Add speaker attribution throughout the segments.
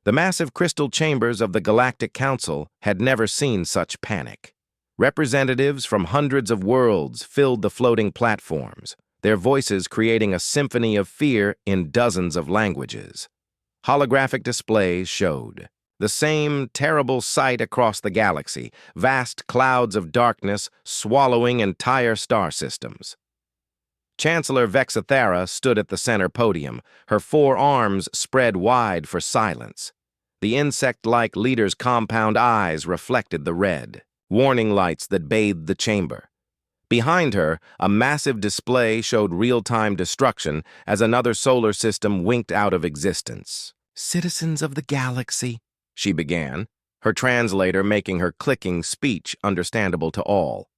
Speaker 1: The massive crystal chambers of the Galactic Council had never seen such panic. Representatives from hundreds of worlds filled the floating platforms, their voices creating a symphony of fear in dozens of languages. Holographic displays showed the same terrible sight across the galaxy, vast clouds of darkness swallowing entire star systems. Chancellor Vexithera stood at the center podium, her four arms spread wide for silence. The insect-like leader's compound eyes reflected the red, warning lights that bathed the chamber. Behind her, a massive display showed real-time destruction as another solar system winked out of existence. "Citizens of the galaxy," she began, her translator making her clicking speech understandable to all.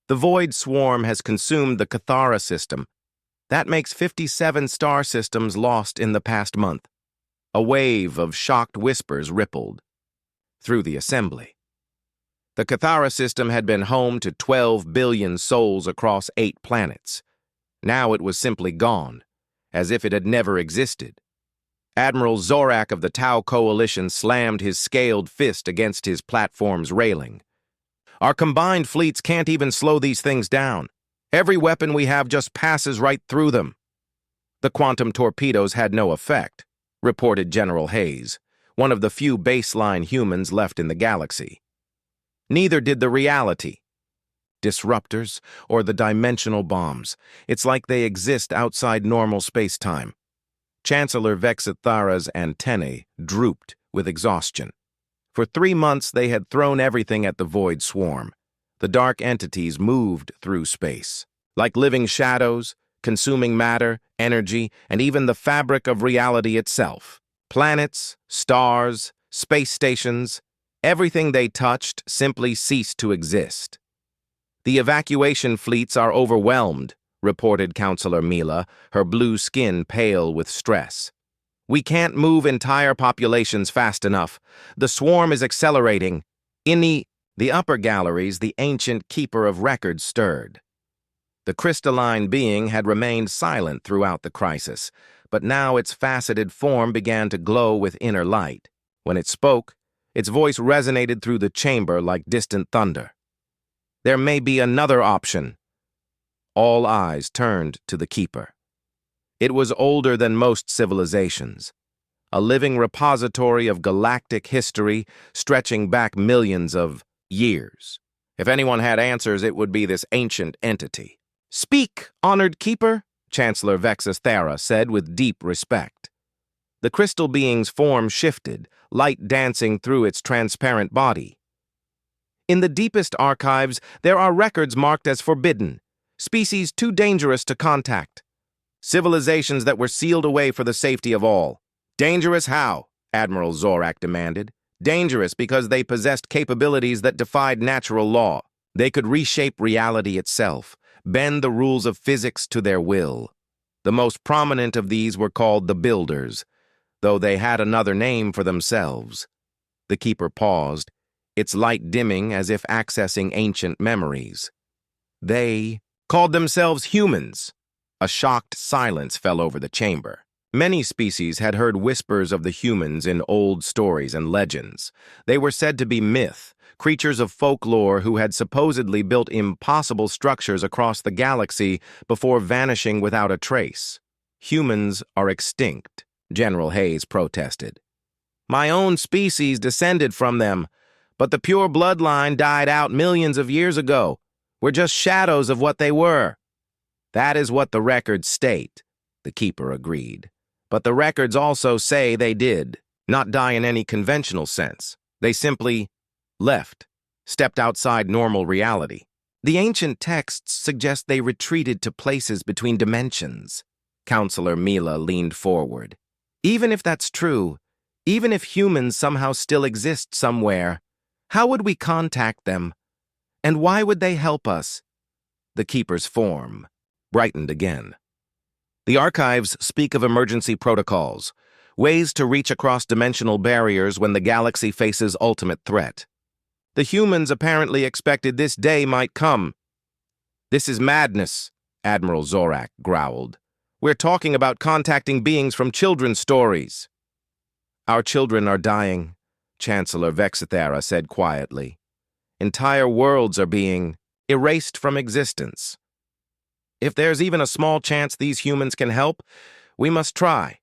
Speaker 1: "The Void Swarm has consumed the Cathara system. That makes 57 star systems lost in the past month." A wave of shocked whispers rippled through the assembly. The Cathara system had been home to 12 billion souls across 8 planets. Now it was simply gone, as if it had never existed. Admiral Zorak of the Tau Coalition slammed his scaled fist against his platform's railing. "Our combined fleets can't even slow these things down. Every weapon we have just passes right through them." "The quantum torpedoes had no effect," reported General Hayes, one of the few baseline humans left in the galaxy. "Neither did the reality. Disruptors or the dimensional bombs. It's like they exist outside normal space-time." Chancellor Vexithara's antennae drooped with exhaustion. For 3 months they had thrown everything at the Void Swarm. The dark entities moved through space, like living shadows, consuming matter, energy, and even the fabric of reality itself. Planets, stars, space stations, everything they touched simply ceased to exist. "The evacuation fleets are overwhelmed," reported Counselor Mila, her blue skin pale with stress. "We can't move entire populations fast enough. The swarm is accelerating." In the upper galleries, the ancient keeper of records stirred. The crystalline being had remained silent throughout the crisis, but now its faceted form began to glow with inner light. When it spoke, its voice resonated through the chamber like distant thunder. "There may be another option." All eyes turned to the keeper. It was older than most civilizations, a living repository of galactic history stretching back millions of years. If anyone had answers, it would be this ancient entity. "Speak, honored keeper," Chancellor Vexithera said with deep respect. The crystal being's form shifted, light dancing through its transparent body. "In the deepest archives, there are records marked as forbidden, species too dangerous to contact. Civilizations that were sealed away for the safety of all." "Dangerous how?" Admiral Zorak demanded. "Dangerous because they possessed capabilities that defied natural law. They could reshape reality itself, bend the rules of physics to their will. The most prominent of these were called the Builders, though they had another name for themselves." The keeper paused, its light dimming as if accessing ancient memories. "They called themselves humans." A shocked silence fell over the chamber. Many species had heard whispers of the humans in old stories and legends. They were said to be myth, creatures of folklore who had supposedly built impossible structures across the galaxy before vanishing without a trace. "Humans are extinct," General Hayes protested. "My own species descended from them, but the pure bloodline died out millions of years ago. We're just shadows of what they were." "That is what the records state," the keeper agreed. "But the records also say they did not die in any conventional sense. They simply left, stepped outside normal reality. The ancient texts suggest they retreated to places between dimensions." Counselor Mila leaned forward. "Even if that's true, even if humans somehow still exist somewhere, how would we contact them? And why would they help us?" The keeper's form brightened again. "The archives speak of emergency protocols, ways to reach across dimensional barriers when the galaxy faces ultimate threat. The humans apparently expected this day might come." "This is madness," Admiral Zorak growled. "We're talking about contacting beings from children's stories." Our children are dying, Chancellor Vexithera said quietly. Entire worlds are being erased from existence. If there's even a small chance these humans can help, we must try.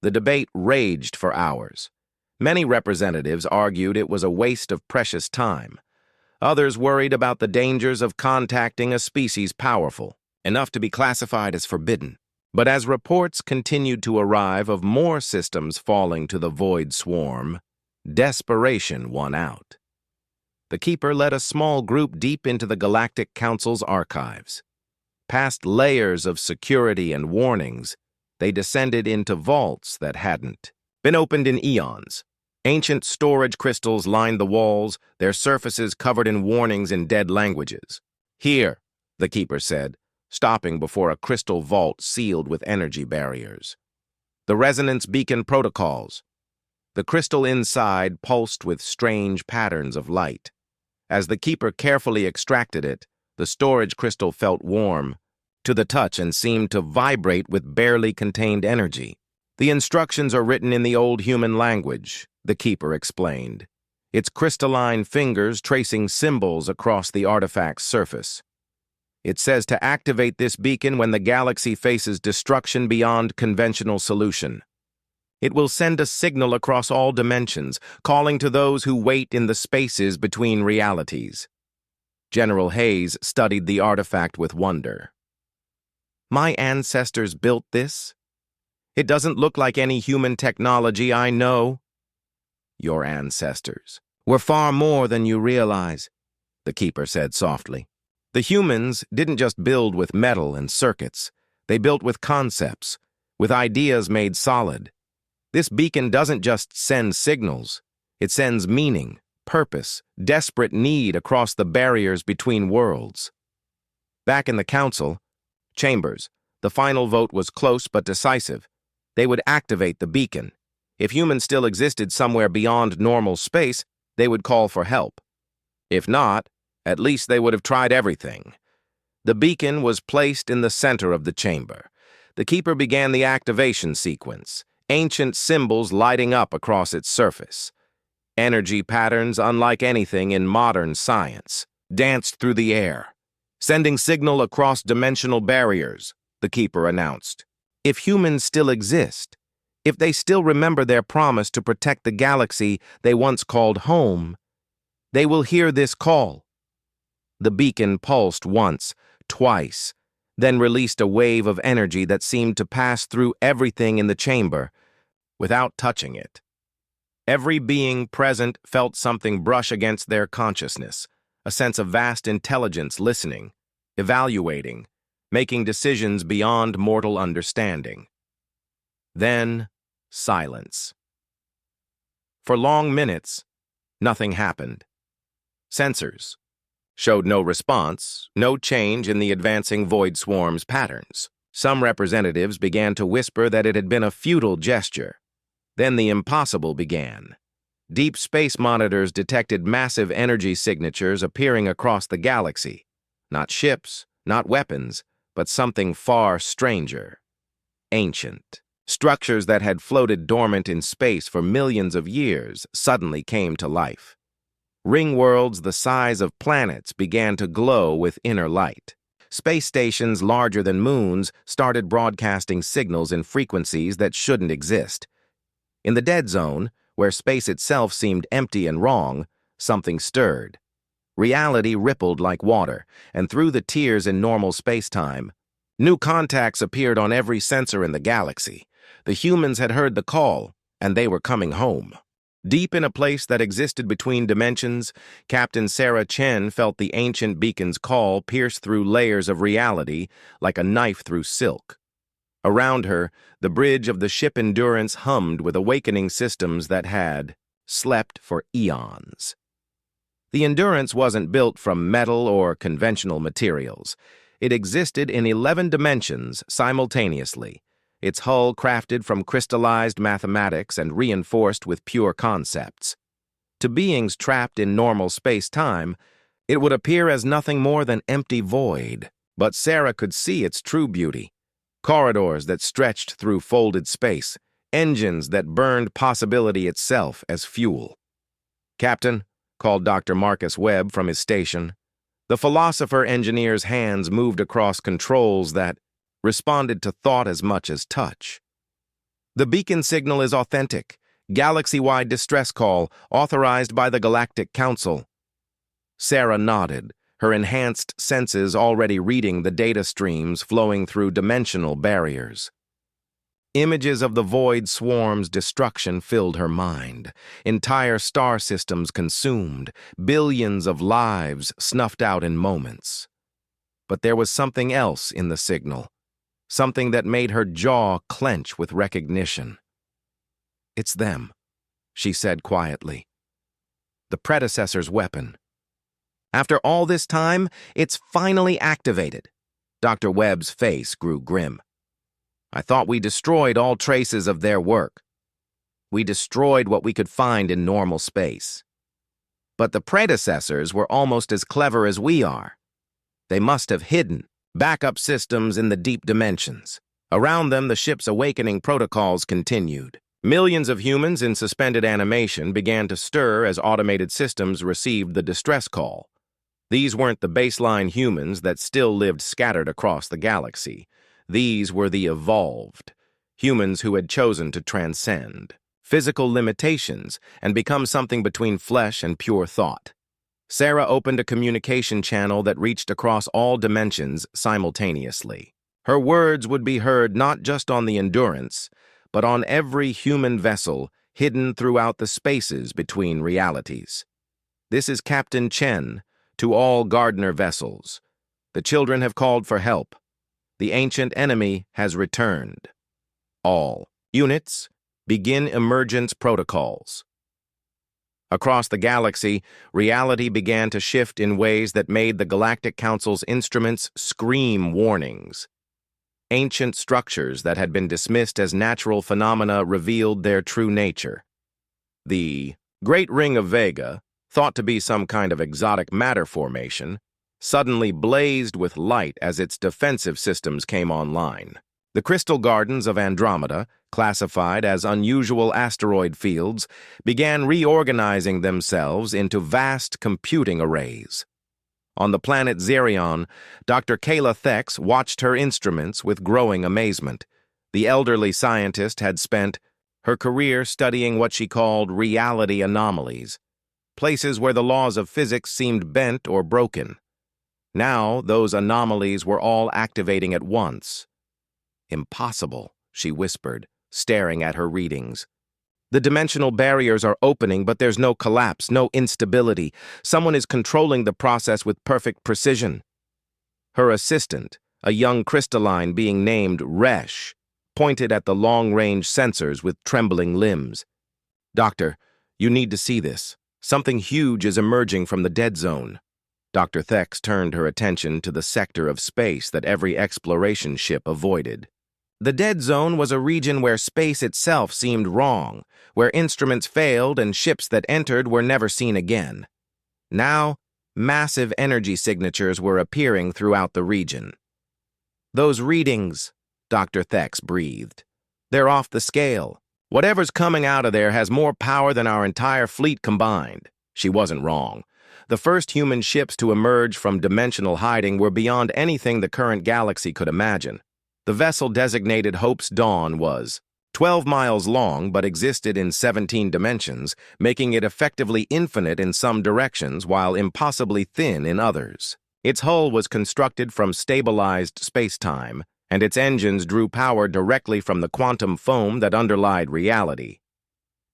Speaker 1: The debate raged for hours. Many representatives argued it was a waste of precious time. Others worried about the dangers of contacting a species powerful enough to be classified as forbidden. But as reports continued to arrive of more systems falling to the void swarm, desperation won out. The Keeper led a small group deep into the Galactic Council's archives. Past layers of security and warnings, they descended into vaults that hadn't been opened in eons. Ancient storage crystals lined the walls, their surfaces covered in warnings in dead languages. Here, the Keeper said, stopping before a crystal vault sealed with energy barriers. The resonance beacon protocols. The crystal inside pulsed with strange patterns of light. As the Keeper carefully extracted it, the storage crystal felt warm to the touch and seemed to vibrate with barely contained energy. The instructions are written in the old human language, the Keeper explained, its crystalline fingers tracing symbols across the artifact's surface. It says to activate this beacon when the galaxy faces destruction beyond conventional solution. It will send a signal across all dimensions, calling to those who wait in the spaces between realities. General Hayes studied the artifact with wonder. My ancestors built this? It doesn't look like any human technology I know. Your ancestors were far more than you realize, the Keeper said softly. The humans didn't just build with metal and circuits. They built with concepts, with ideas made solid. This beacon doesn't just send signals. It sends meaning, purpose, desperate need across the barriers between worlds. Back in the council chambers, the final vote was close but decisive. They would activate the beacon. If humans still existed somewhere beyond normal space, they would call for help. If not, at least they would have tried everything. The beacon was placed in the center of the chamber. The Keeper began the activation sequence, ancient symbols lighting up across its surface. Energy patterns unlike anything in modern science danced through the air, sending signal across dimensional barriers, the Keeper announced. If humans still exist, if they still remember their promise to protect the galaxy they once called home, they will hear this call. The beacon pulsed once, twice, then released a wave of energy that seemed to pass through everything in the chamber, without touching it. Every being present felt something brush against their consciousness, a sense of vast intelligence listening, evaluating, making decisions beyond mortal understanding. Then, silence. For long minutes, nothing happened. Sensors showed no response, no change in the advancing void swarm's patterns. Some representatives began to whisper that it had been a futile gesture. Then the impossible began. Deep space monitors detected massive energy signatures appearing across the galaxy. Not ships, not weapons, but something far stranger. Ancient. Structures that had floated dormant in space for millions of years suddenly came to life. Ring worlds the size of planets began to glow with inner light. Space stations larger than moons started broadcasting signals in frequencies that shouldn't exist. In the dead zone, where space itself seemed empty and wrong, something stirred. Reality rippled like water, and through the tears in normal space-time, new contacts appeared on every sensor in the galaxy. The humans had heard the call, and they were coming home. Deep in a place that existed between dimensions, Captain Sarah Chen felt the ancient beacon's call pierce through layers of reality like a knife through silk. Around her, the bridge of the ship Endurance hummed with awakening systems that had slept for eons. The Endurance wasn't built from metal or conventional materials. It existed in 11 dimensions simultaneously, its hull crafted from crystallized mathematics and reinforced with pure concepts. To beings trapped in normal space-time, it would appear as nothing more than empty void, but Sarah could see its true beauty. Corridors that stretched through folded space, engines that burned possibility itself as fuel. "Captain," called Dr. Marcus Webb from his station. The philosopher engineer's hands moved across controls that responded to thought as much as touch. "The beacon signal is authentic. Galaxy-wide distress call, authorized by the Galactic Council." Sarah nodded, her enhanced senses already reading the data streams flowing through dimensional barriers. Images of the void swarm's destruction filled her mind. Entire star systems consumed, billions of lives snuffed out in moments. But there was something else in the signal, something that made her jaw clench with recognition. "It's them," she said quietly. "The predecessor's weapon. After all this time, it's finally activated." Dr. Webb's face grew grim. "I thought we destroyed all traces of their work. We destroyed what we could find in normal space. But the predecessors were almost as clever as we are. They must have hidden backup systems in the deep dimensions. Around them, the ship's awakening protocols continued. Millions of humans in suspended animation began to stir as automated systems received the distress call. These weren't the baseline humans that still lived scattered across the galaxy. These were the evolved, humans who had chosen to transcend physical limitations and become something between flesh and pure thought. Sarah opened a communication channel that reached across all dimensions simultaneously. Her words would be heard not just on the Endurance, but on every human vessel hidden throughout the spaces between realities. "This is Captain Chen, to all Gardner vessels. The children have called for help. The ancient enemy has returned. All units, begin emergence protocols." Across the galaxy, reality began to shift in ways that made the Galactic Council's instruments scream warnings. Ancient structures that had been dismissed as natural phenomena revealed their true nature. The Great Ring of Vega, thought to be some kind of exotic matter formation, suddenly blazed with light as its defensive systems came online. The crystal gardens of Andromeda, classified as unusual asteroid fields, began reorganizing themselves into vast computing arrays. On the planet Xerion, Dr. Kayla Thex watched her instruments with growing amazement. The elderly scientist had spent her career studying what she called reality anomalies, places where the laws of physics seemed bent or broken. Now, those anomalies were all activating at once. "Impossible," she whispered, staring at her readings. "The dimensional barriers are opening, but there's no collapse, no instability. Someone is controlling the process with perfect precision." Her assistant, a young crystalline being named Resh, pointed at the long-range sensors with trembling limbs. "Doctor, you need to see this. Something huge is emerging from the dead zone." Dr. Thex turned her attention to the sector of space that every exploration ship avoided. The dead zone was a region where space itself seemed wrong, where instruments failed and ships that entered were never seen again. Now, massive energy signatures were appearing throughout the region. "Those readings," Dr. Thex breathed. "They're off the scale. Whatever's coming out of there has more power than our entire fleet combined." She wasn't wrong. The first human ships to emerge from dimensional hiding were beyond anything the current galaxy could imagine. The vessel designated Hope's Dawn was 12 miles long but existed in 17 dimensions, making it effectively infinite in some directions while impossibly thin in others. Its hull was constructed from stabilized space-time, and its engines drew power directly from the quantum foam that underlied reality.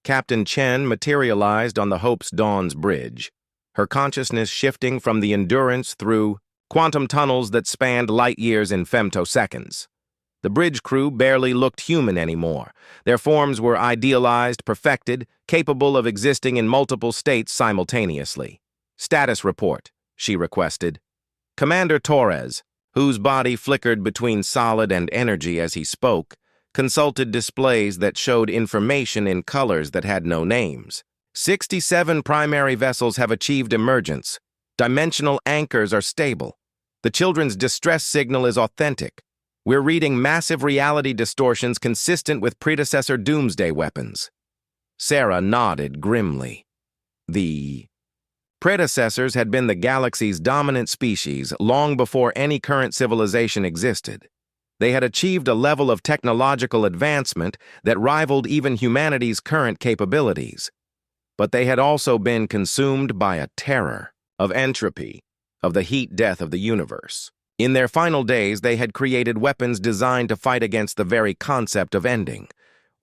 Speaker 1: Captain Chen materialized on the Hope's Dawn's bridge, her consciousness shifting from the Endurance through quantum tunnels that spanned light years in femtoseconds. The bridge crew barely looked human anymore. Their forms were idealized, perfected, capable of existing in multiple states simultaneously. "Status report," she requested. Commander Torres, whose body flickered between solid and energy as he spoke, consulted displays that showed information in colors that had no names. 67 primary vessels have achieved emergence. Dimensional anchors are stable. The children's distress signal is authentic. We're reading massive reality distortions consistent with predecessor doomsday weapons. Sarah nodded grimly. The predecessors had been the galaxy's dominant species long before any current civilization existed. They had achieved a level of technological advancement that rivaled even humanity's current capabilities. But they had also been consumed by a terror of entropy, of the heat death of the universe. In their final days, they had created weapons designed to fight against the very concept of ending,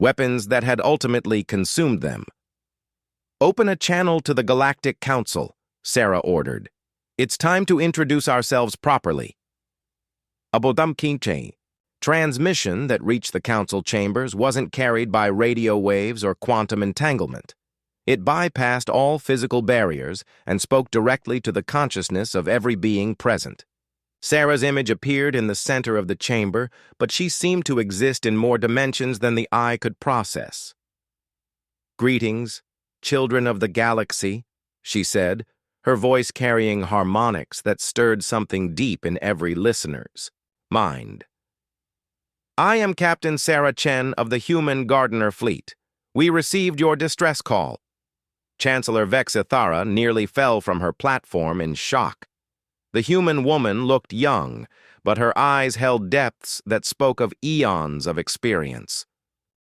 Speaker 1: weapons that had ultimately consumed them. "Open a channel to the Galactic Council," Sarah ordered. "It's time to introduce ourselves properly." Abodam Kinche. Transmission that reached the council chambers wasn't carried by radio waves or quantum entanglement. It bypassed all physical barriers and spoke directly to the consciousness of every being present. Sarah's image appeared in the center of the chamber, but she seemed to exist in more dimensions than the eye could process. "Greetings, children of the galaxy," she said, her voice carrying harmonics that stirred something deep in every listener's mind. "I am Captain Sarah Chen of the Human Gardener Fleet. We received your distress call." Chancellor Vexithara nearly fell from her platform in shock. The human woman looked young, but her eyes held depths that spoke of eons of experience.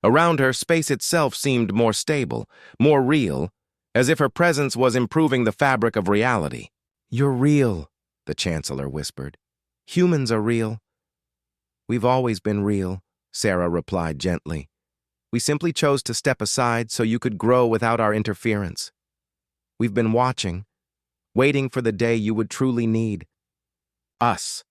Speaker 1: Around her, space itself seemed more stable, more real, as if her presence was improving the fabric of reality. "You're real," the Chancellor whispered. "Humans are real." "We've always been real," Sarah replied gently. "We simply chose to step aside so you could grow without our interference. We've been watching, waiting for the day you would truly need us."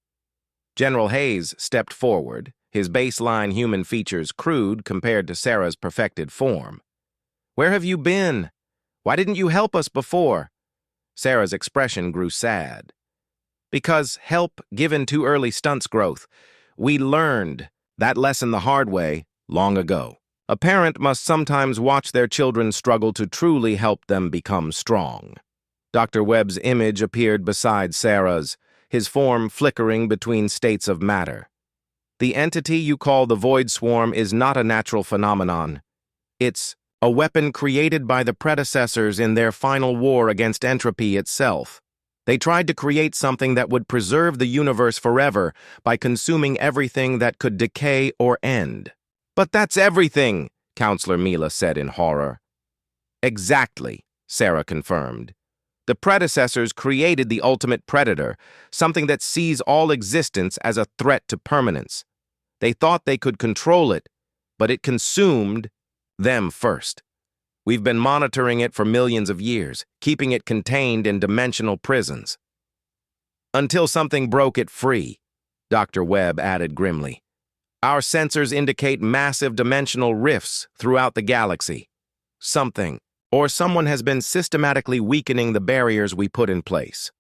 Speaker 1: General Hayes stepped forward, his baseline human features crude compared to Sarah's perfected form. "Where have you been? Why didn't you help us before?" Sarah's expression grew sad. "Because help given too early stunts growth. We learned that lesson the hard way long ago. A parent must sometimes watch their children struggle to truly help them become strong." Dr. Webb's image appeared beside Sarah's, his form flickering between states of matter. "The entity you call the Void Swarm is not a natural phenomenon. It's a weapon created by the predecessors in their final war against entropy itself. They tried to create something that would preserve the universe forever by consuming everything that could decay or end." "But that's everything," Counselor Mila said in horror. "Exactly," Sarah confirmed. "The predecessors created the ultimate predator, something that sees all existence as a threat to permanence. They thought they could control it, but it consumed them first. We've been monitoring it for millions of years, keeping it contained in dimensional prisons. Until something broke it free," Dr. Webb added grimly. "Our sensors indicate massive dimensional rifts throughout the galaxy. Something, or someone has been systematically weakening the barriers we put in place."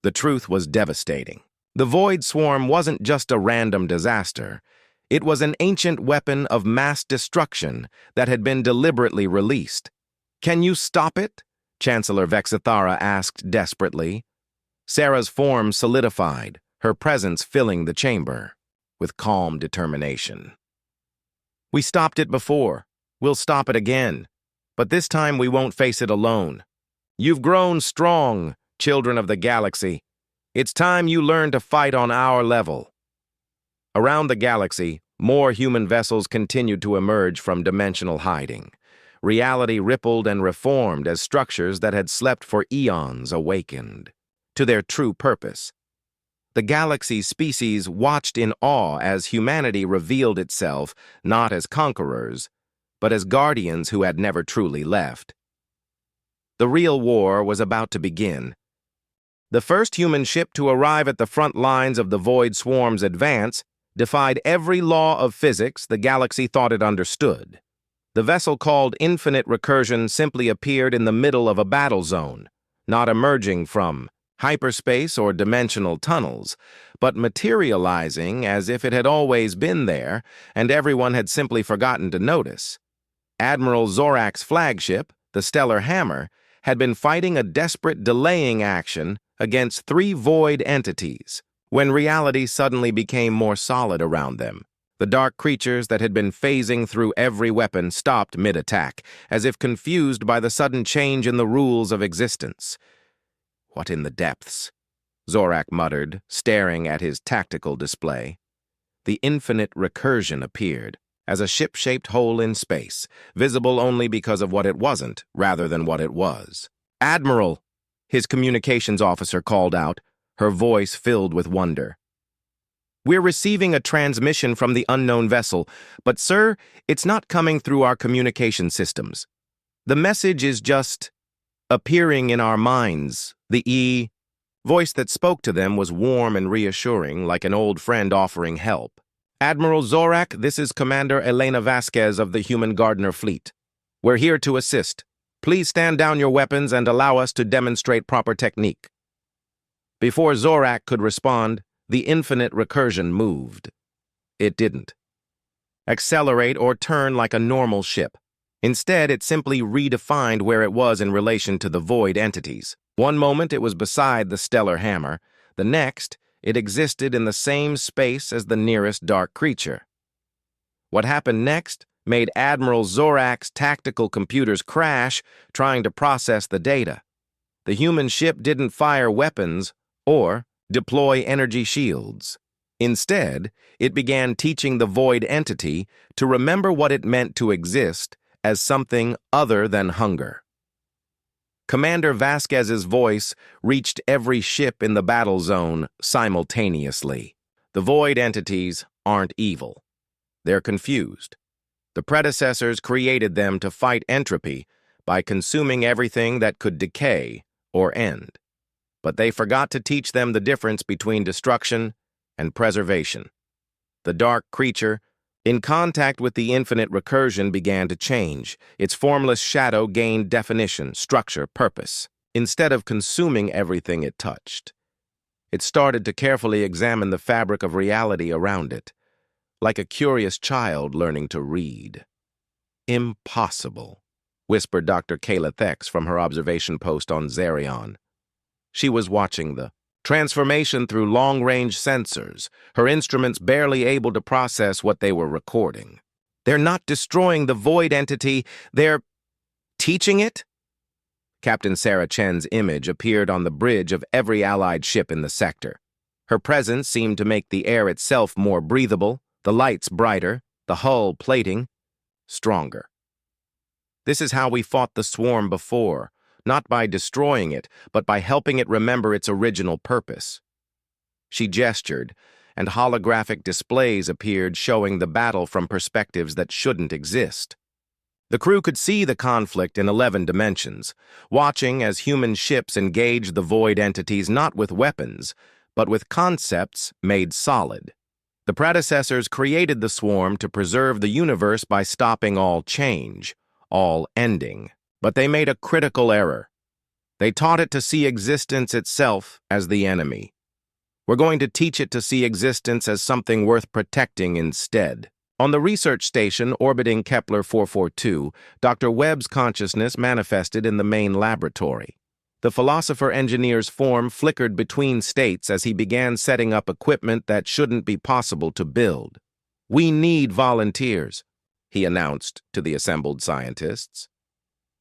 Speaker 1: The truth was devastating. The Void Swarm wasn't just a random disaster. It was an ancient weapon of mass destruction that had been deliberately released. "Can you stop it?" Chancellor Vexithara asked desperately. Sarah's form solidified, her presence filling the chamber with calm determination. "We stopped it before. We'll stop it again. But this time we won't face it alone. You've grown strong, children of the galaxy. It's time you learn to fight on our level." Around the galaxy, more human vessels continued to emerge from dimensional hiding. Reality rippled and reformed as structures that had slept for eons awakened to their true purpose. The galaxy's species watched in awe as humanity revealed itself not as conquerors, but as guardians who had never truly left. The real war was about to begin. The first human ship to arrive at the front lines of the Void Swarm's advance defied every law of physics the galaxy thought it understood. The vessel called Infinite Recursion simply appeared in the middle of a battle zone, not emerging from hyperspace or dimensional tunnels, but materializing as if it had always been there and everyone had simply forgotten to notice. Admiral Zorak's flagship, the Stellar Hammer, had been fighting a desperate delaying action against 3 void entities, when reality suddenly became more solid around them. The dark creatures that had been phasing through every weapon stopped mid-attack, as if confused by the sudden change in the rules of existence. "What in the depths?" Zorak muttered, staring at his tactical display. The infinite recursion appeared, as a ship-shaped hole in space, visible only because of what it wasn't, rather than what it was. "Admiral!" his communications officer called out, her voice filled with wonder. "We're receiving a transmission from the unknown vessel, but, sir, it's not coming through our communication systems. The message is just appearing in our minds." The voice that spoke to them was warm and reassuring, like an old friend offering help. "Admiral Zorak, this is Commander Elena Vasquez of the Human Gardener Fleet. We're here to assist. Please stand down your weapons and allow us to demonstrate proper technique." Before Zorak could respond, the infinite recursion moved. It didn't accelerate or turn like a normal ship. Instead, it simply redefined where it was in relation to the void entities. One moment it was beside the stellar hammer, the next it existed in the same space as the nearest dark creature. What happened next made Admiral Zorak's tactical computers crash trying to process the data. The human ship didn't fire weapons or deploy energy shields. Instead, it began teaching the void entity to remember what it meant to exist as something other than hunger. Commander Vasquez's voice reached every ship in the battle zone simultaneously. The void entities aren't evil. They're confused. The predecessors created them to fight entropy by consuming everything that could decay or end. But they forgot to teach them the difference between destruction and preservation. The dark creature, in contact with the infinite recursion, began to change. Its formless shadow gained definition, structure, purpose. Instead of consuming everything it touched, it started to carefully examine the fabric of reality around it, like a curious child learning to read. "Impossible," whispered Dr. Kayla Thex from her observation post on Zerion. She was watching the transformation through long-range sensors, her instruments barely able to process what they were recording. "They're not destroying the void entity, they're teaching it?" Captain Sarah Chen's image appeared on the bridge of every Allied ship in the sector. Her presence seemed to make the air itself more breathable, the lights brighter, the hull plating stronger. "This is how we fought the swarm before, not by destroying it, but by helping it remember its original purpose." She gestured, and holographic displays appeared showing the battle from perspectives that shouldn't exist. The crew could see the conflict in 11 dimensions, watching as human ships engaged the void entities not with weapons, but with concepts made solid. The predecessors created the swarm to preserve the universe by stopping all change, all ending. But they made a critical error. They taught it to see existence itself as the enemy. We're going to teach it to see existence as something worth protecting instead. On the research station orbiting Kepler 442, Dr. Webb's consciousness manifested in the main laboratory. The philosopher-engineer's form flickered between states as he began setting up equipment that shouldn't be possible to build. "We need volunteers," he announced to the assembled scientists.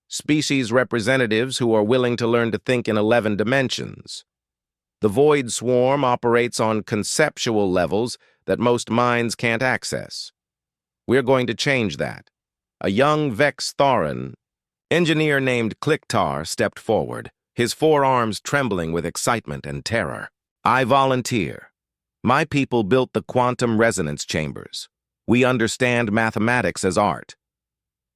Speaker 1: "Species representatives who are willing to learn to think in 11 dimensions. The void swarm operates on conceptual levels that most minds can't access. We're going to change that." A young Vex Thorin, engineer named Clicktar, stepped forward, his forearms trembling with excitement and terror. "I volunteer. My people built the quantum resonance chambers. We understand mathematics as art."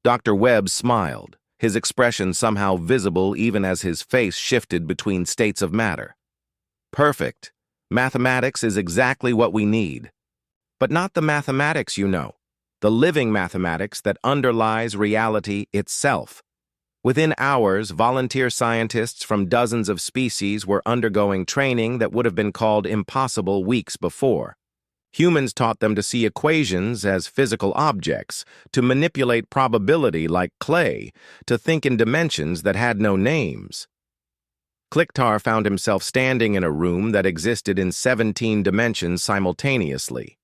Speaker 1: Dr. Webb smiled, his expression somehow visible even as his face shifted between states of matter. "Perfect. Mathematics is exactly what we need. But not the mathematics you know, the living mathematics that underlies reality itself." Within hours, volunteer scientists from dozens of species were undergoing training that would have been called impossible weeks before. Humans taught them to see equations as physical objects, to manipulate probability like clay, to think in dimensions that had no names. Clicktar found himself standing in a room that existed in 17 dimensions simultaneously.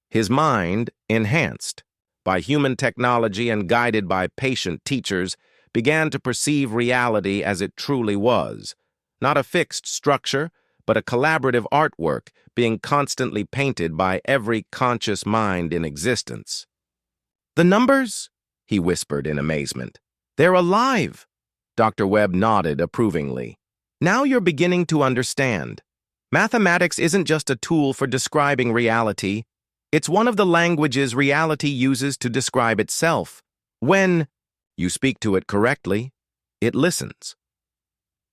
Speaker 1: His mind, enhanced by human technology and guided by patient teachers, began to perceive reality as it truly was, not a fixed structure, but a collaborative artwork being constantly painted by every conscious mind in existence. "The numbers?" he whispered in amazement. "They're alive!" Dr. Webb nodded approvingly. "Now you're beginning to understand. Mathematics isn't just a tool for describing reality. It's one of the languages reality uses to describe itself. When you speak to it correctly, it listens."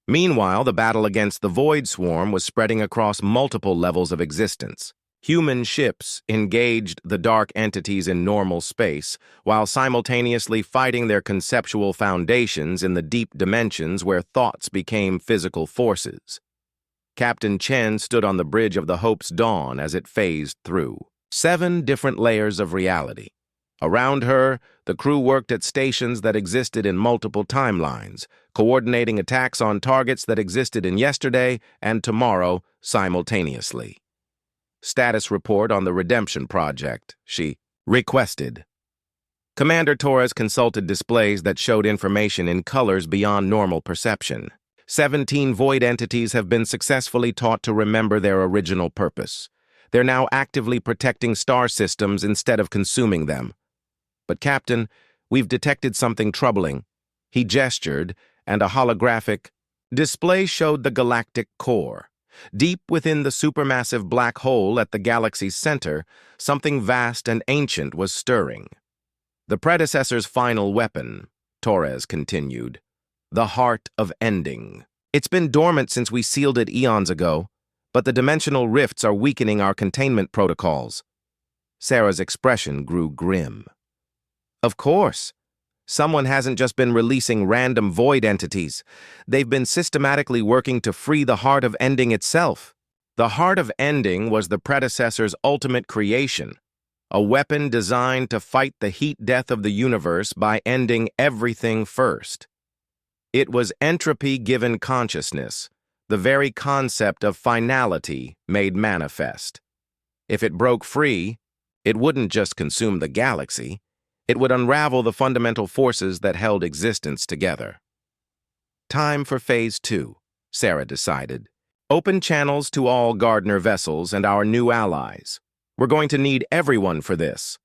Speaker 1: Meanwhile, the battle against the Void Swarm was spreading across multiple levels of existence. Human ships engaged the dark entities in normal space, while simultaneously fighting their conceptual foundations in the deep dimensions where thoughts became physical forces. Captain Chen stood on the bridge of the Hope's Dawn as it phased through 7 different layers of reality. Around her, the crew worked at stations that existed in multiple timelines, coordinating attacks on targets that existed in yesterday and tomorrow simultaneously. "Status report on the Redemption Project," she requested. Commander Torres consulted displays that showed information in colors beyond normal perception. 17 void entities have been successfully taught to remember their original purpose. They're now actively protecting star systems instead of consuming them. "But Captain, we've detected something troubling." He gestured, and a holographic display showed the galactic core. Deep within the supermassive black hole at the galaxy's center, something vast and ancient was stirring. "The predecessor's final weapon," Torres continued. "The heart of ending. It's been dormant since we sealed it eons ago, but the dimensional rifts are weakening our containment protocols." Sarah's expression grew grim. "Of course. Someone hasn't just been releasing random void entities. They've been systematically working to free the Heart of Ending itself." The Heart of Ending was the predecessor's ultimate creation, a weapon designed to fight the heat death of the universe by ending everything first. It was entropy given consciousness, the very concept of finality made manifest. If it broke free, it wouldn't just consume the galaxy. It would unravel the fundamental forces that held existence together. "Time for Phase 2, Sarah decided. "Open channels to all Gardner vessels and our new allies. We're going to need everyone for this."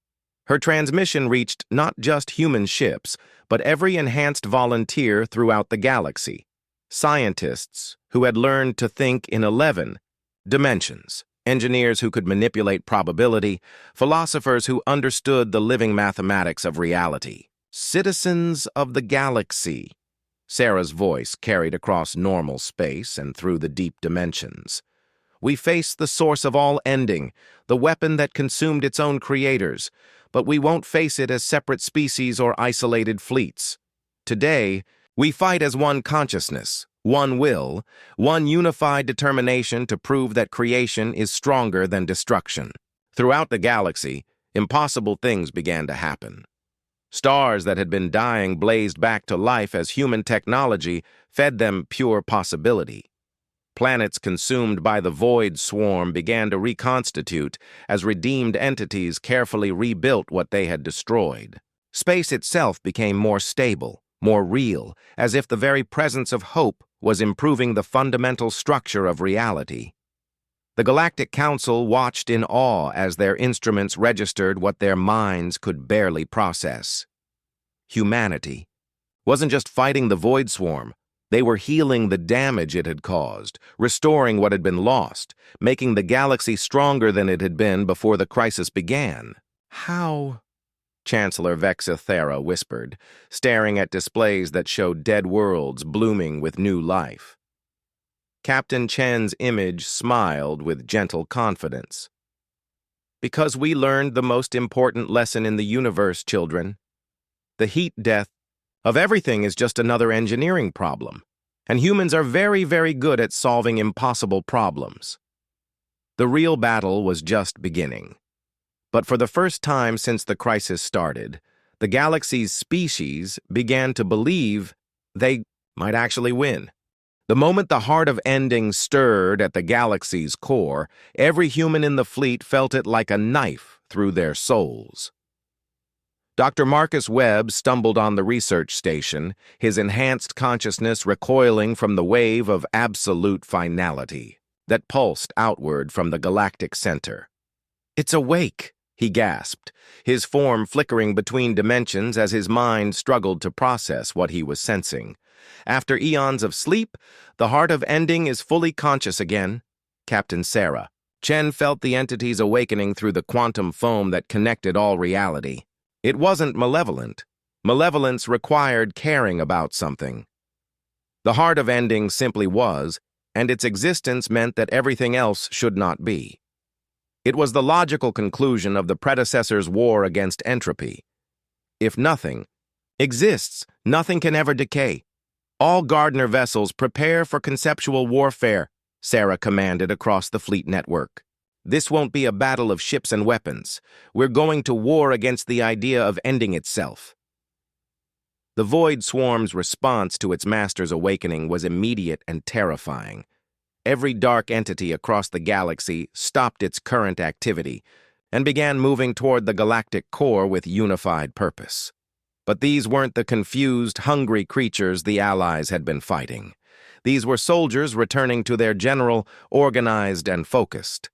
Speaker 1: Her transmission reached not just human ships, but every enhanced volunteer throughout the galaxy. Scientists who had learned to think in 11 dimensions. Engineers who could manipulate probability, philosophers who understood the living mathematics of reality. "Citizens of the galaxy." Sarah's voice carried across normal space and through the deep dimensions. "We face the source of all ending, the weapon that consumed its own creators, but we won't face it as separate species or isolated fleets. Today, we fight as one consciousness, one will, one unified determination to prove that creation is stronger than destruction." Throughout the galaxy, impossible things began to happen. Stars that had been dying blazed back to life as human technology fed them pure possibility. Planets consumed by the Void Swarm began to reconstitute as redeemed entities carefully rebuilt what they had destroyed. Space itself became more stable, more real, as if the very presence of hope was improving the fundamental structure of reality. The Galactic Council watched in awe as their instruments registered what their minds could barely process. Humanity wasn't just fighting the Void Swarm. They were healing the damage it had caused, restoring what had been lost, making the galaxy stronger than it had been before the crisis began. "How?" Chancellor Vexathera whispered, staring at displays that showed dead worlds blooming with new life. Captain Chen's image smiled with gentle confidence. "Because we learned the most important lesson in the universe, children. The heat death of everything is just another engineering problem, and humans are very, very good at solving impossible problems." The real battle was just beginning. But for the first time since the crisis started, the galaxy's species began to believe they might actually win. The moment the heart of ending stirred at the galaxy's core, every human in the fleet felt it like a knife through their souls. Dr. Marcus Webb stumbled on the research station, his enhanced consciousness recoiling from the wave of absolute finality that pulsed outward from the galactic center. "It's awake," he gasped, his form flickering between dimensions as his mind struggled to process what he was sensing. "After eons of sleep, the heart of ending is fully conscious again." Captain Sarah. Chen felt the entity's awakening through the quantum foam that connected all reality. It wasn't malevolent. Malevolence required caring about something. The heart of ending simply was, and its existence meant that everything else should not be. It was the logical conclusion of the predecessor's war against entropy. If nothing exists, nothing can ever decay. "All Gardner vessels prepare for conceptual warfare," Sarah commanded across the fleet network. "This won't be a battle of ships and weapons. We're going to war against the idea of ending itself." The Void Swarm's response to its master's awakening was immediate and terrifying. Every dark entity across the galaxy stopped its current activity and began moving toward the galactic core with unified purpose. But these weren't the confused, hungry creatures the Allies had been fighting. These were soldiers returning to their general, organized and focused.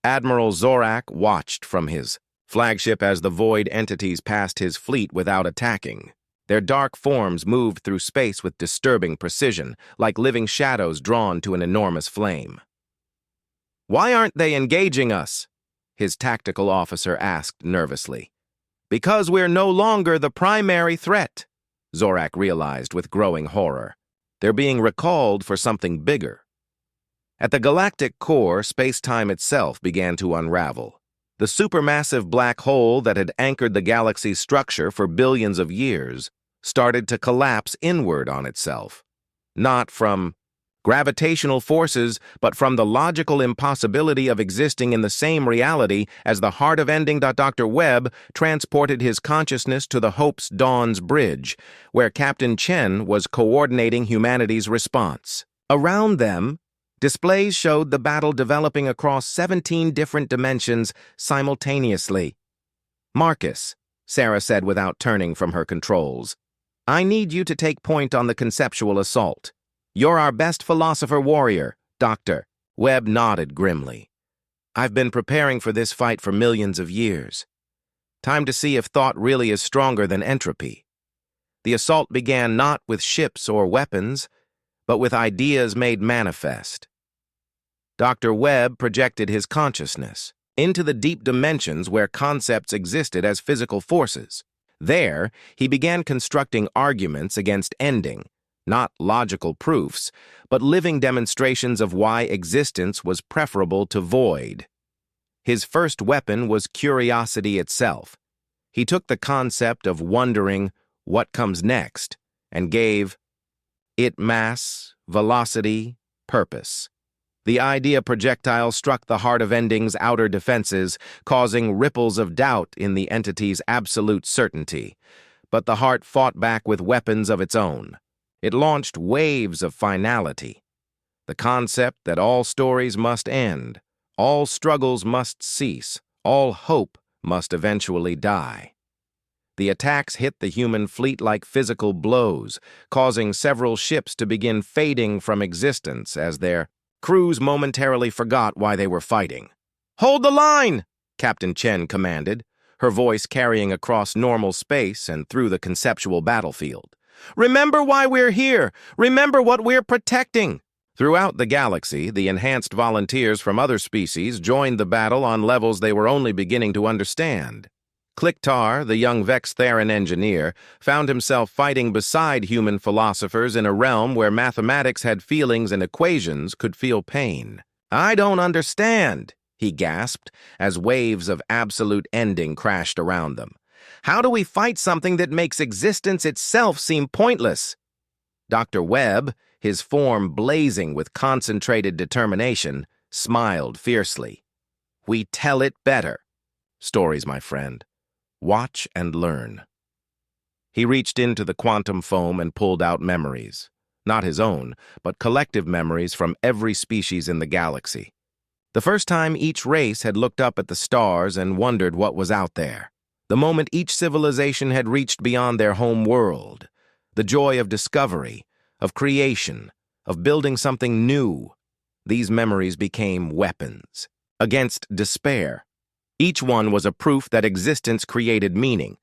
Speaker 1: Admiral Zorak watched from his flagship as the void entities passed his fleet without attacking. Their dark forms moved through space with disturbing precision, like living shadows drawn to an enormous flame. "Why aren't they engaging us?" his tactical officer asked nervously. "Because we're no longer the primary threat," Zorak realized with growing horror. They're being recalled for something bigger. At the galactic core, space-time itself began to unravel. The supermassive black hole that had anchored the galaxy's structure for billions of years started to collapse inward on itself. Not from gravitational forces, but from the logical impossibility of existing in the same reality as the heart of ending. Dr. Webb transported his consciousness to the Hope's Dawn's bridge, where Captain Chen was coordinating humanity's response. Around them, displays showed the battle developing across 17 different dimensions simultaneously. "Marcus," Sarah said without turning from her controls, "I need you to take point on the conceptual assault. You're our best philosopher warrior, Doctor." Webb nodded grimly. "I've been preparing for this fight for millions of years. Time to see if thought really is stronger than entropy." The assault began not with ships or weapons, but with ideas made manifest. Dr. Webb projected his consciousness into the deep dimensions where concepts existed as physical forces. There, he began constructing arguments against ending, not logical proofs, but living demonstrations of why existence was preferable to void. His first weapon was curiosity itself. He took the concept of wondering what comes next and gave it mass, velocity, purpose. The idea projectile struck the heart of ending's outer defenses, causing ripples of doubt in the entity's absolute certainty. But the heart fought back with weapons of its own. It launched waves of finality. The concept that all stories must end, all struggles must cease, all hope must eventually die. The attacks hit the human fleet like physical blows, causing several ships to begin fading from existence as their crews momentarily forgot why they were fighting. "Hold the line!" Captain Chen commanded, her voice carrying across normal space and through the conceptual battlefield. "Remember why we're here! Remember what we're protecting!" Throughout the galaxy, the enhanced volunteers from other species joined the battle on levels they were only beginning to understand. Kliktar, the young Vex-Theran engineer, found himself fighting beside human philosophers in a realm where mathematics had feelings and equations could feel pain. "I don't understand," he gasped, as waves of absolute ending crashed around them. "How do we fight something that makes existence itself seem pointless?" Dr. Webb, his form blazing with concentrated determination, smiled fiercely. "We tell it better. Stories, my friend. Watch and learn." He reached into the quantum foam and pulled out memories. not his own, but collective memories from every species in the galaxy. The first time each race had looked up at the stars and wondered what was out there. The moment each civilization had reached beyond their home world. The joy of discovery, of creation, of building something new. These memories became weapons against despair. Each one was a proof that existence created meaning,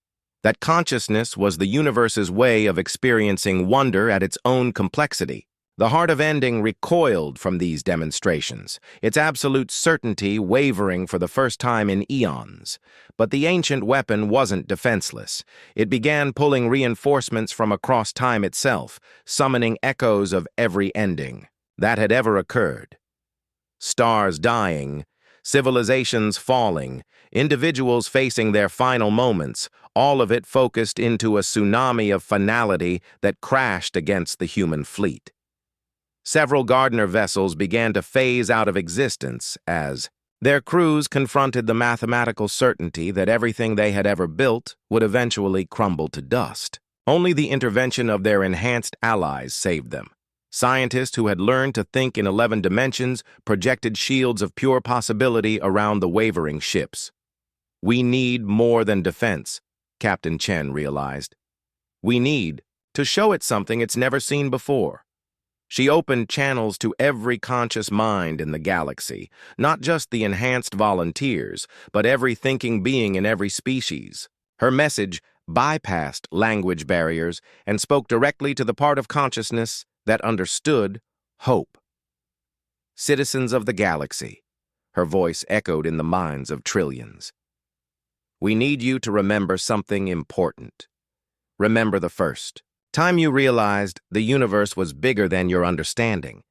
Speaker 1: that consciousness was the universe's way of experiencing wonder at its own complexity. The heart of ending recoiled from these demonstrations, its absolute certainty wavering for the first time in eons. But the ancient weapon wasn't defenseless. It began pulling reinforcements from across time itself, summoning echoes of every ending that had ever occurred. Stars dying, civilizations falling, individuals facing their final moments, all of it focused into a tsunami of finality that crashed against the human fleet. Several Gardner vessels began to phase out of existence as their crews confronted the mathematical certainty that everything they had ever built would eventually crumble to dust. Only the intervention of their enhanced allies saved them. Scientists who had learned to think in 11 dimensions projected shields of pure possibility around the wavering ships. We need more than defense, Captain Chen realized. We need to show it something it's never seen before. She opened channels to every conscious mind in the galaxy, not just the enhanced volunteers, but every thinking being in every species. Her message bypassed language barriers and spoke directly to the part of consciousness that understood hope. Citizens of the galaxy, her voice echoed in the minds of trillions. We need you to remember something important. Remember the first time you realized the universe was bigger than your understanding.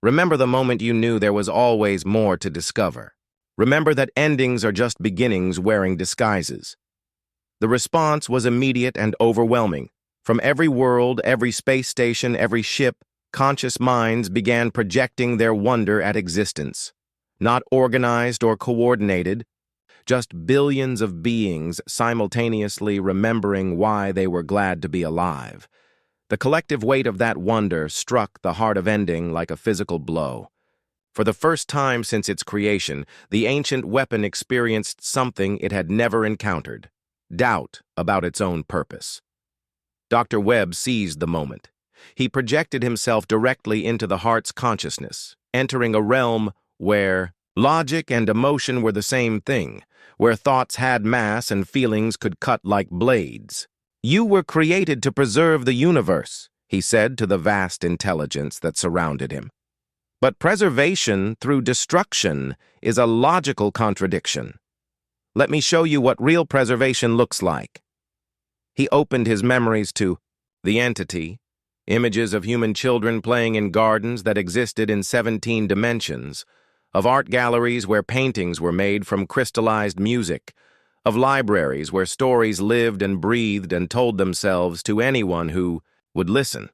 Speaker 1: Remember the moment you knew there was always more to discover. Remember that endings are just beginnings wearing disguises. The response was immediate and overwhelming. From every world, every space station, every ship, conscious minds began projecting their wonder at existence. Not organized or coordinated, just billions of beings simultaneously remembering why they were glad to be alive. The collective weight of that wonder struck the heart of ending like a physical blow. For the first time since its creation, the ancient weapon experienced something it had never encountered: doubt about its own purpose. Dr. Webb seized the moment. He projected himself directly into the heart's consciousness, entering a realm where logic and emotion were the same thing, where thoughts had mass and feelings could cut like blades. You were created to preserve the universe, he said to the vast intelligence that surrounded him. But preservation through destruction is a logical contradiction. Let me show you what real preservation looks like. He opened his memories to the entity, images of human children playing in gardens that existed in 17 dimensions, of art galleries where paintings were made from crystallized music, of libraries where stories lived and breathed and told themselves to anyone who would listen.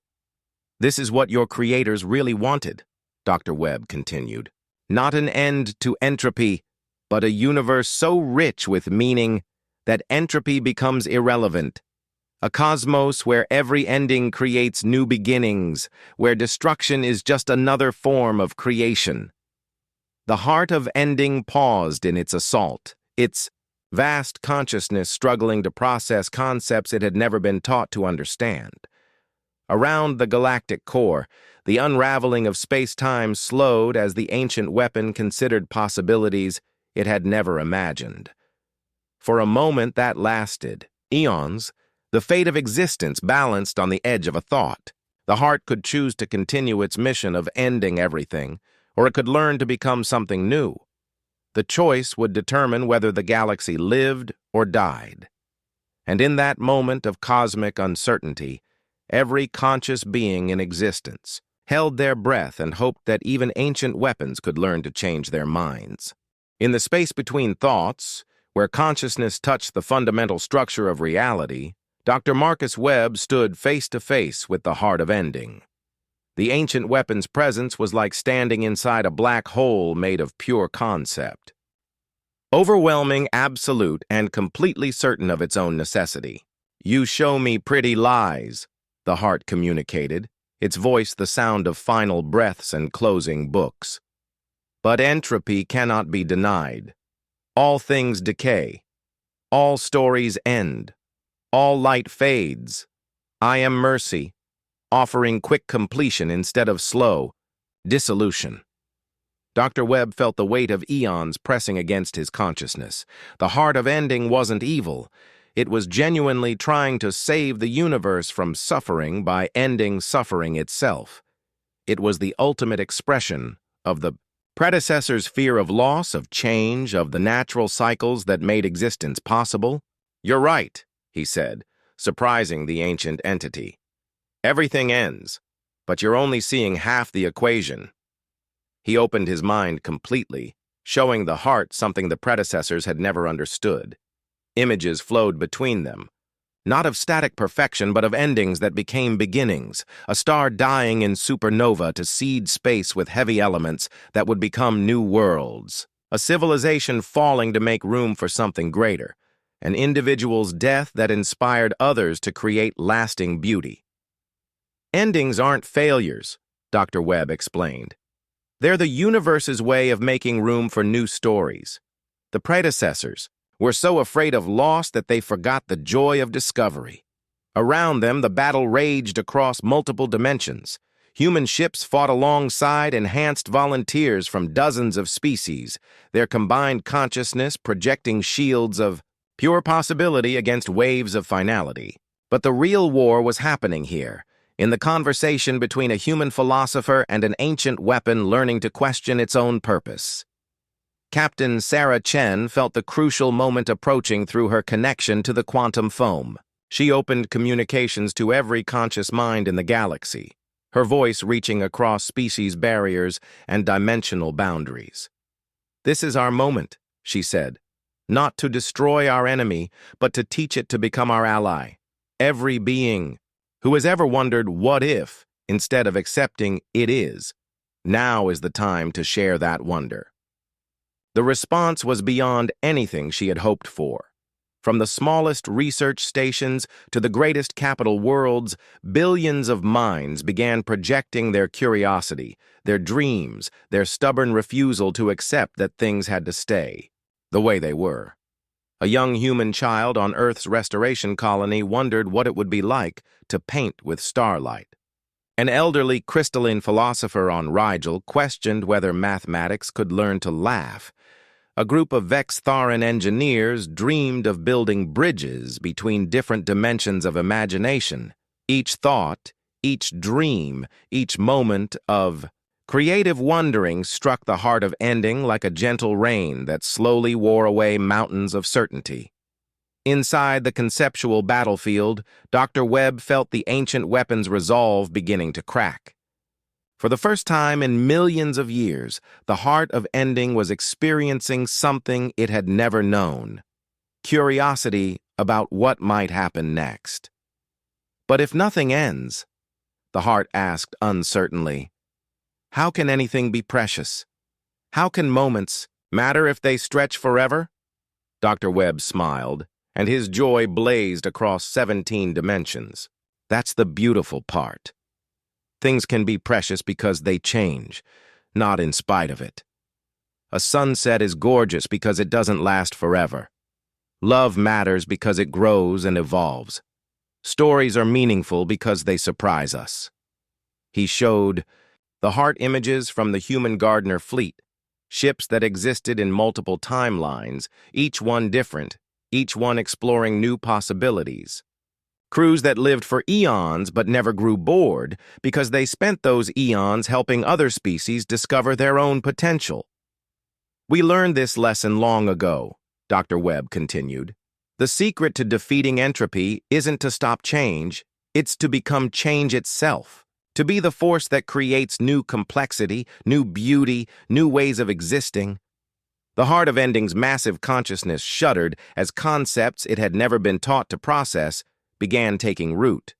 Speaker 1: This is what your creators really wanted, Dr. Webb continued. Not an end to entropy, but a universe so rich with meaning that entropy becomes irrelevant. A cosmos where every ending creates new beginnings, where destruction is just another form of creation. The heart of ending paused in its assault, its vast consciousness struggling to process concepts it had never been taught to understand. Around the galactic core, the unraveling of space-time slowed as the ancient weapon considered possibilities it had never imagined. For a moment that lasted, eons, the fate of existence balanced on the edge of a thought. The heart could choose to continue its mission of ending everything, or it could learn to become something new. The choice would determine whether the galaxy lived or died. And in that moment of cosmic uncertainty, every conscious being in existence held their breath and hoped that even ancient weapons could learn to change their minds. In the space between thoughts, where consciousness touched the fundamental structure of reality, Dr. Marcus Webb stood face to face with the heart of ending. The ancient weapon's presence was like standing inside a black hole made of pure concept. Overwhelming, absolute, and completely certain of its own necessity. You show me pretty lies, the heart communicated, its voice the sound of final breaths and closing books. But entropy cannot be denied. All things decay. All stories end. All light fades. I am mercy, offering quick completion instead of slow dissolution. Dr. Webb felt the weight of eons pressing against his consciousness. The heart of ending wasn't evil. It was genuinely trying to save the universe from suffering by ending suffering itself. It was the ultimate expression of the predecessor's fear of loss, of change, of the natural cycles that made existence possible. "You're right," he said, surprising the ancient entity. "Everything ends, but you're only seeing half the equation." He opened his mind completely, showing the heart something the predecessors had never understood. Images flowed between them, not of static perfection, but of endings that became beginnings, a star dying in supernova to seed space with heavy elements that would become new worlds, a civilization falling to make room for something greater, an individual's death that inspired others to create lasting beauty. "Endings aren't failures," Dr. Webb explained. "They're the universe's way of making room for new stories. The predecessors were so afraid of loss that they forgot the joy of discovery. Around them, the battle raged across multiple dimensions. Human ships fought alongside enhanced volunteers from dozens of species, their combined consciousness projecting shields of pure possibility against waves of finality. But the real war was happening here, in the conversation between a human philosopher and an ancient weapon learning to question its own purpose. Captain Sarah Chen felt the crucial moment approaching through her connection to the quantum foam. She opened communications to every conscious mind in the galaxy, her voice reaching across species barriers and dimensional boundaries. "This is our moment," she said, "not to destroy our enemy, but to teach it to become our ally. Every being who has ever wondered what if, instead of accepting it is, now is the time to share that wonder." The response was beyond anything she had hoped for. From the smallest research stations to the greatest capital worlds, billions of minds began projecting their curiosity, their dreams, their stubborn refusal to accept that things had to stay the way they were. A young human child on Earth's restoration colony wondered what it would be like to paint with starlight. An elderly crystalline philosopher on Rigel questioned whether mathematics could learn to laugh. A group of Vex-Tharan engineers dreamed of building bridges between different dimensions of imagination. Each thought, each dream, each moment of creative wondering struck the heart of ending like a gentle rain that slowly wore away mountains of certainty. Inside the conceptual battlefield, Dr. Webb felt the ancient weapon's resolve beginning to crack. For the first time in millions of years, the heart of ending was experiencing something it had never known: curiosity about what might happen next. "But if nothing ends," the heart asked uncertainly, "how can anything be precious? How can moments matter if they stretch forever?" Dr. Webb smiled, and his joy blazed across 17 dimensions. "That's the beautiful part. Things can be precious because they change, not in spite of it. A sunset is gorgeous because it doesn't last forever. Love matters because it grows and evolves. Stories are meaningful because they surprise us." He showed the heart images from the human Gardner fleet, ships that existed in multiple timelines, each one different, each one exploring new possibilities. Crews that lived for eons but never grew bored because they spent those eons helping other species discover their own potential. "We learned this lesson long ago," Dr. Webb continued. "The secret to defeating entropy isn't to stop change, it's to become change itself, to be the force that creates new complexity, new beauty, new ways of existing." The heart of ending's massive consciousness shuddered as concepts it had never been taught to process began taking root.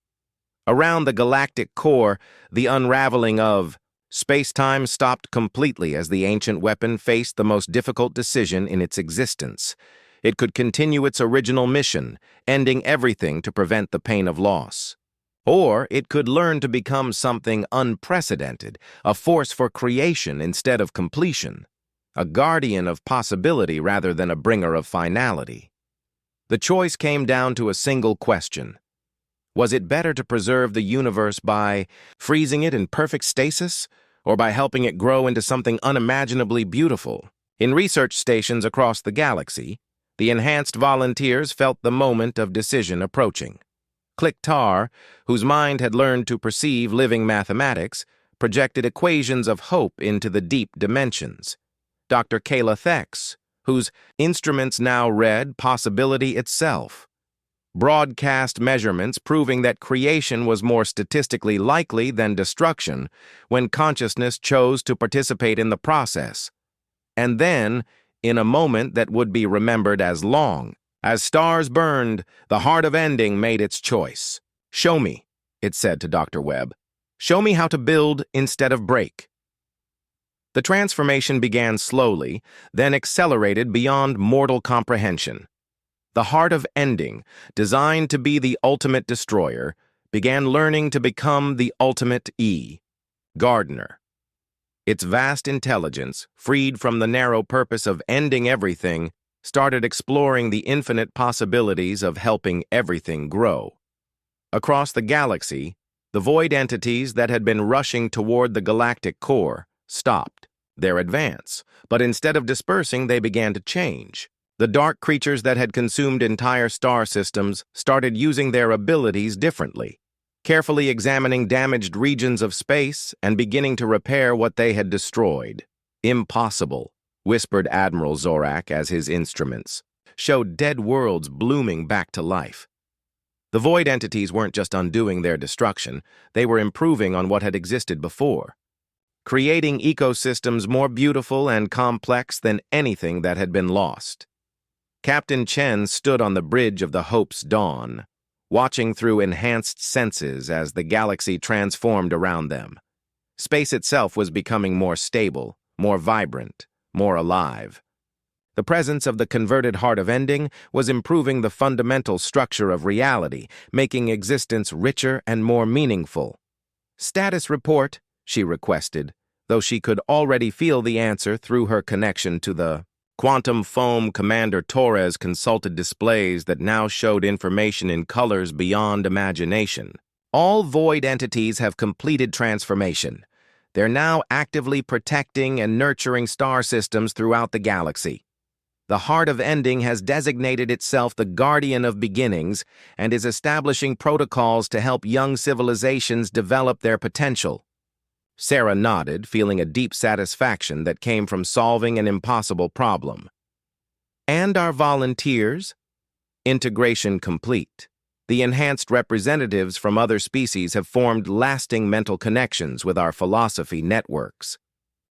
Speaker 1: Around the galactic core, the unraveling of space-time stopped completely as the ancient weapon faced the most difficult decision in its existence. It could continue its original mission, ending everything to prevent the pain of loss, Or it could learn to become something unprecedented, a force for creation instead of completion, a guardian of possibility rather than a bringer of finality. The choice came down to a single question. Was it better to preserve the universe by freezing it in perfect stasis, or by helping it grow into something unimaginably beautiful? In research stations across the galaxy, the enhanced volunteers felt the moment of decision approaching. Click-Tar, whose mind had learned to perceive living mathematics, projected equations of hope into the deep dimensions. Dr. Kayla Thex, whose instruments now read possibility itself. Broadcast measurements proving that creation was more statistically likely than destruction when consciousness chose to participate in the process. And then, in a moment that would be remembered as long, as stars burned, the heart of ending made its choice. "Show me," it said to Dr. Webb. "Show me how to build instead of break." The transformation began slowly, then accelerated beyond mortal comprehension. The heart of ending, designed to be the ultimate destroyer, began learning to become the ultimate gardener. Its vast intelligence, freed from the narrow purpose of ending everything, started exploring the infinite possibilities of helping everything grow. Across the galaxy, the void entities that had been rushing toward the galactic core stopped their advance, but instead of dispersing, they began to change. The dark creatures that had consumed entire star systems started using their abilities differently, carefully examining damaged regions of space and beginning to repair what they had destroyed. "Impossible," whispered Admiral Zorak as his instruments showed dead worlds blooming back to life. The void entities weren't just undoing their destruction, they were improving on what had existed before, creating ecosystems more beautiful and complex than anything that had been lost. Captain Chen stood on the bridge of the Hope's Dawn, watching through enhanced senses as the galaxy transformed around them. Space itself was becoming more stable, more vibrant, more alive. The presence of the converted heart of ending was improving the fundamental structure of reality, making existence richer and more meaningful. "Status report," she requested, though she could already feel the answer through her connection to the quantum foam. Commander Torres consulted displays that now showed information in colors beyond imagination. "All void entities have completed transformation. They're now actively protecting and nurturing star systems throughout the galaxy. The heart of ending has designated itself the guardian of beginnings and is establishing protocols to help young civilizations develop their potential." Sarah nodded, feeling a deep satisfaction that came from solving an impossible problem. "And our volunteers?" "Integration complete. The enhanced representatives from other species have formed lasting mental connections with our philosophy networks.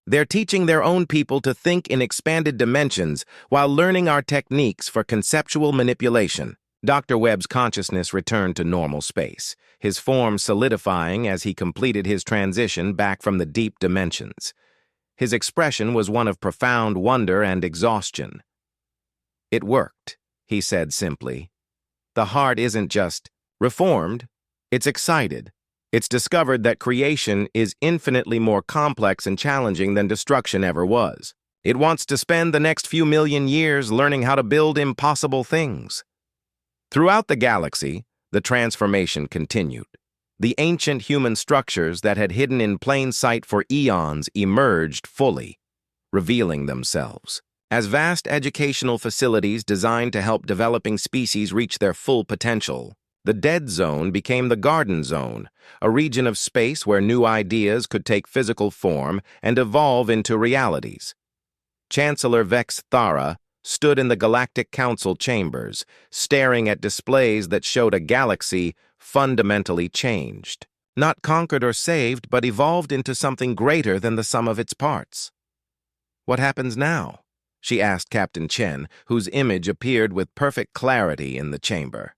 Speaker 1: They're teaching their own people to think in expanded dimensions while learning our techniques for conceptual manipulation." Dr. Webb's consciousness returned to normal space, his form solidifying as he completed his transition back from the deep dimensions. His expression was one of profound wonder and exhaustion. "It worked," he said simply. "The heart isn't just reformed, it's excited. It's discovered that creation is infinitely more complex and challenging than destruction ever was. It wants to spend the next few million years learning how to build impossible things." Throughout the galaxy, the transformation continued. The ancient human structures that had hidden in plain sight for eons emerged fully, revealing themselves as vast educational facilities designed to help developing species reach their full potential. The dead zone became the garden zone, a region of space where new ideas could take physical form and evolve into realities. Chancellor Vex Thara stood in the Galactic Council chambers, staring at displays that showed a galaxy fundamentally changed. Not conquered or saved, but evolved into something greater than the sum of its parts. "What happens now?" she asked Captain Chen, whose image appeared with perfect clarity in the chamber.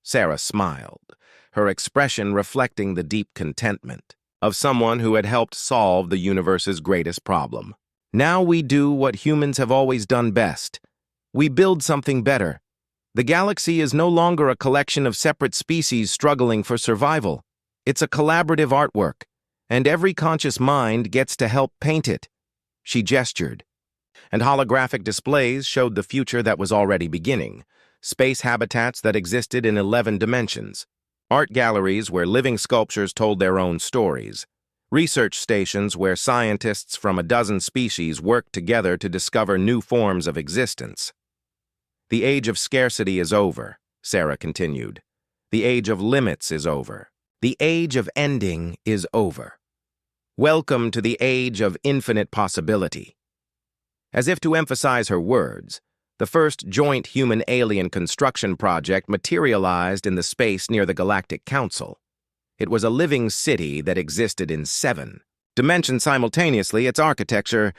Speaker 1: Sarah smiled, her expression reflecting the deep contentment of someone who had helped solve the universe's greatest problem. "Now we do what humans have always done best. We build something better. The galaxy is no longer a collection of separate species struggling for survival. It's a collaborative artwork, and every conscious mind gets to help paint it. She gestured, and holographic displays showed the future that was already beginning. Space habitats that existed in 11 dimensions. Art galleries where living sculptures told their own stories. Research stations where scientists from a dozen species worked together to discover new forms of existence. The age of scarcity is over, Sarah continued. The age of limits is over. The age of ending is over. Welcome to the age of infinite possibility. As if to emphasize her words, the first joint human-alien construction project materialized in the space near the Galactic Council. It was a living city that existed in 7 dimensions simultaneously. Its architecture